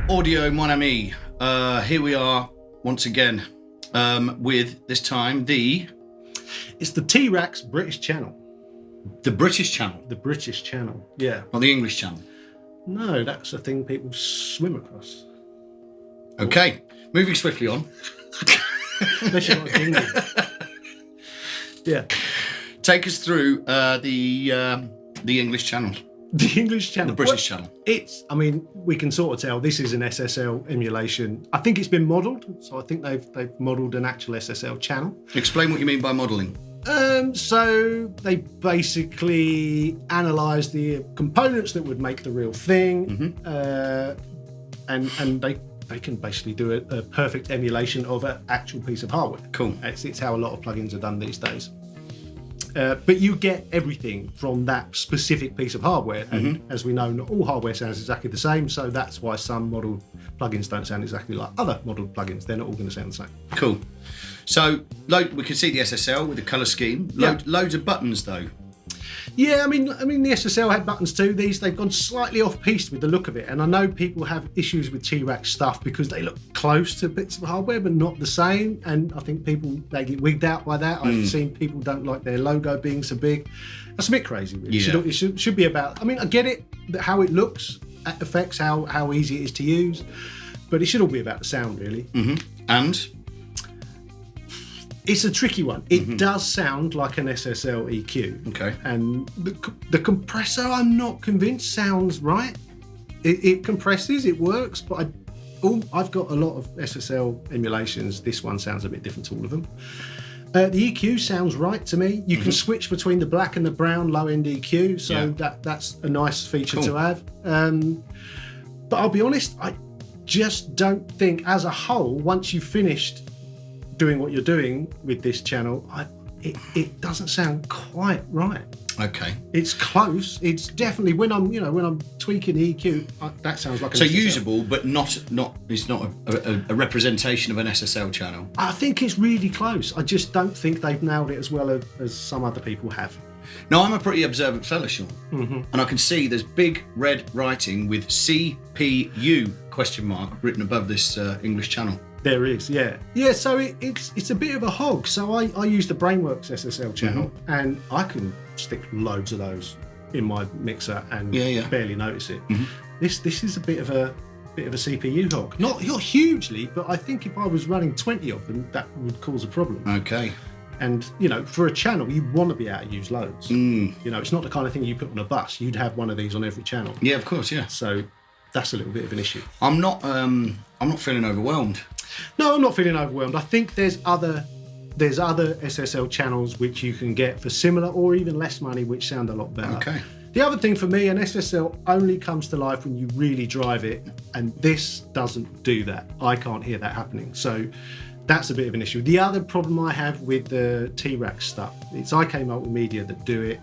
Audio, mon ami. Here we are once again with this time It's the T-Rax British channel. The British channel? The British channel, yeah. Not the English channel? No, that's a thing people swim across. Okay, moving swiftly on. Unless you're like England. Yeah. Take us through the English channel. The English channel. The British channel. We can sort of tell this is an SSL emulation. I think it's been modelled, so I think they've modelled an actual SSL channel. Explain what you mean by modelling. So they basically analysed the components that would make the real thing, and they can basically do a perfect emulation of an actual piece of hardware. Cool. It's how a lot of plugins are done these days. But you get everything from that specific piece of hardware. And as we know, not all hardware sounds exactly the same. So that's why some modelled plugins don't sound exactly like other modelled plugins. They're not all going to sound the same. Cool. So we can see the SSL with the colour scheme. Loads of buttons though. Yeah, I mean the SSL had buttons too. They've gone slightly off-piste with the look of it, and I know people have issues with T-Rax stuff because they look close to bits of hardware but not the same, and I think they get wigged out by that. I've seen people don't like their logo being so big. That's a bit crazy, really. Yeah. It should be about. I mean, I get it, how it looks affects how easy it is to use, but it should all be about the sound, really. And it's a tricky one. It does sound like an SSL EQ. Okay. And the compressor, I'm not convinced sounds right. It compresses, it works, but I've got a lot of SSL emulations. This one sounds a bit different to all of them. The EQ sounds right to me. You can switch between the black and the brown low-end EQ, so that's a nice feature to have. But I'll be honest, I just don't think, as a whole, once you've finished doing what you're doing with this channel, it doesn't sound quite right. Okay. It's close. It's definitely when I'm tweaking the EQ, that sounds like an SSL. Usable, but it's not a representation of an SSL channel. I think it's really close. I just don't think they've nailed it as well as some other people have. Now, I'm a pretty observant fella, Sean, and I can see there's big red writing with CPU ? Written above this English channel. There is, yeah. So it's a bit of a hog. So I use the Brainworks SSL channel, and I can stick loads of those in my mixer and barely notice it. This is a bit of a CPU hog. Not hugely, but I think if I was running 20 of them, that would cause a problem. Okay. And for a channel, you want to be able to use loads. It's not the kind of thing you put on a bus. You'd have one of these on every channel. Yeah, of course, yeah. So that's a little bit of an issue. I'm not feeling overwhelmed. No, I'm not feeling overwhelmed. I think there's other SSL channels which you can get for similar or even less money, which sound a lot better. Okay. The other thing for me, an SSL only comes to life when you really drive it, and this doesn't do that. I can't hear that happening. So that's a bit of an issue. The other problem I have with the T-Rax stuff, it's IK Multimedia that do it.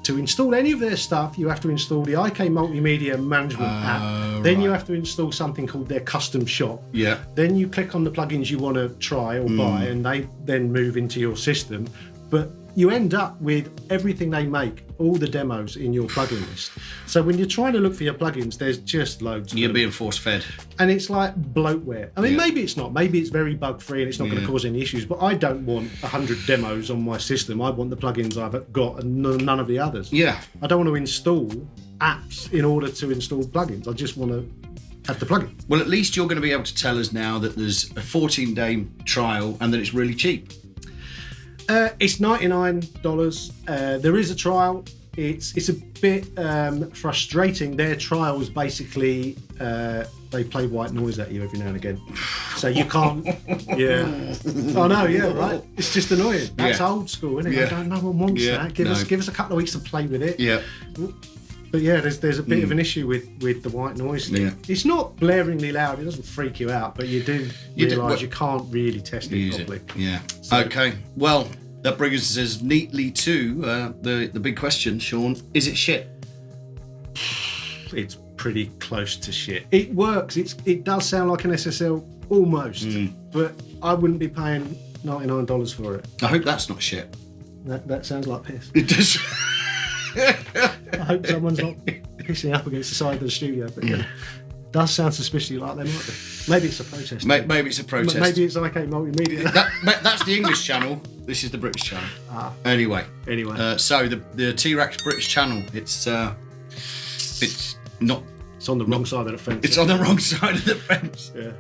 To install any of their stuff, you have to install the IK Multimedia management app. Then you have to install something called their custom shop. Yeah. Then you click on the plugins you want to try or buy, and they then move into your system. But you end up with everything they make, all the demos in your plugin list. So when you're trying to look for your plugins, there's just loads. You're being force-fed. And it's like bloatware. I mean, maybe it's not. Maybe it's very bug-free and it's not going to cause any issues. But I don't want 100 demos on my system. I want the plugins I've got and none of the others. Yeah. I don't want to install apps in order to install plugins. I just want to have the plugin. Well, at least you're going to be able to tell us now that there's a 14-day trial and that it's really cheap. It's $99. There is a trial. It's a bit frustrating. Their trials basically they play white noise at you every now and again, so you can't. Yeah. Oh no. Yeah. Right. It's just annoying. That's old school, isn't it? No one wants that. Give us a couple of weeks to play with it. Yeah. But yeah, there's a bit of an issue with the white noise thing. Yeah. It's not blaringly loud. It doesn't freak you out, but you do realise you can't really test it properly. Yeah. So, okay. Well, that brings us neatly to the big question, Sean. Is it shit? It's pretty close to shit. It works. It does sound like an SSL almost, but I wouldn't be paying $99 for it. I hope that's not shit. That sounds like piss. It does. I hope someone's not pissing up against the side of the studio. But yeah. does sound suspiciously like they might be. Maybe it's a protest. Maybe it's a protest. Maybe it's IK Multimedia. That's the English channel. This is the British channel. Anyway. So the T-Rex British channel. It's not. It's on the wrong side of the fence. It's on the wrong side of the fence. Yeah.